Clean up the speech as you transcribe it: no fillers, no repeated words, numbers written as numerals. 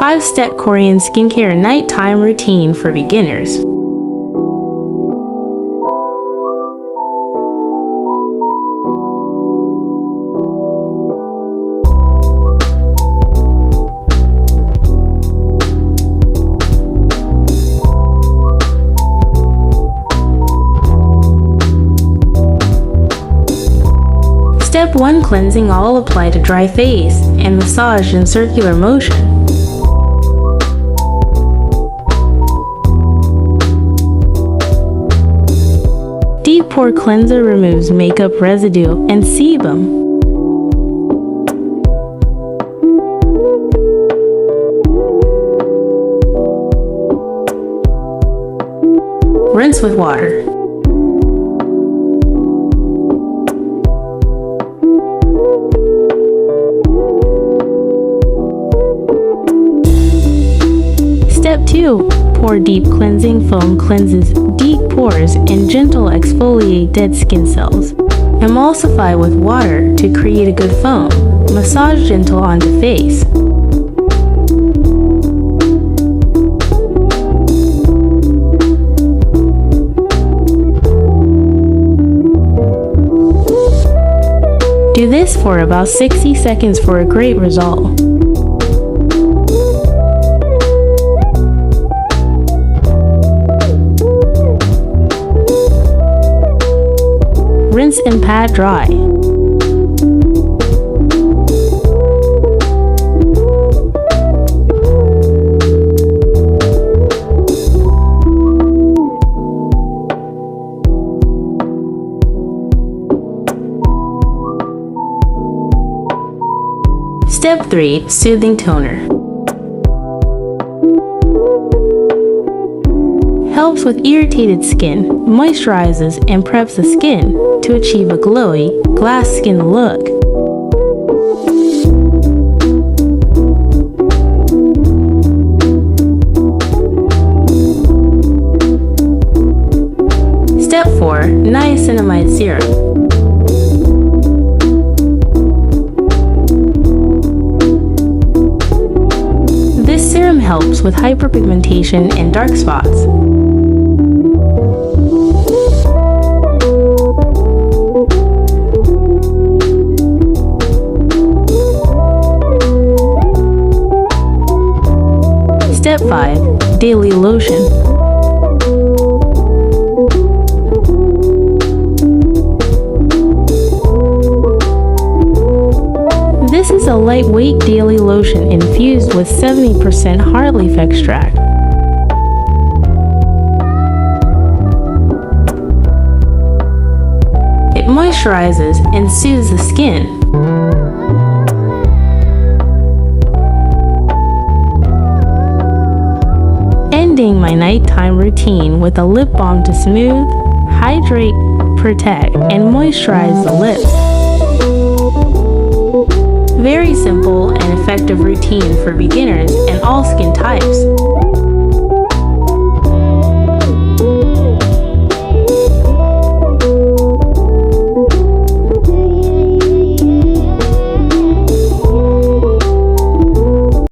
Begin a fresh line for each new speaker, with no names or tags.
5-step Korean skincare nighttime routine for beginners. Step 1. Cleansing. All apply to dry face and massage in circular motion. Deep pore cleanser removes makeup residue and sebum. Rinse with water. Step 2. Pore deep. Cleansing foam cleanses deep pores and gentle exfoliate dead skin cells. Emulsify with water to create a good foam. Massage gentle onto face. Do this for about 60 seconds for a great result. Rinse and pat dry. Step 3. Soothing toner. Helps with irritated skin, moisturizes and preps the skin to achieve a glowy, glass skin look. Step 4. Niacinamide serum. This serum helps with hyperpigmentation and dark spots. Step 5. Daily lotion. This is a lightweight daily lotion infused with 70% heart leaf extract. It moisturizes and soothes the skin. Ending my nighttime routine with a lip balm to smooth, hydrate, protect, and moisturize the lips. Very simple and effective routine for beginners and all skin types.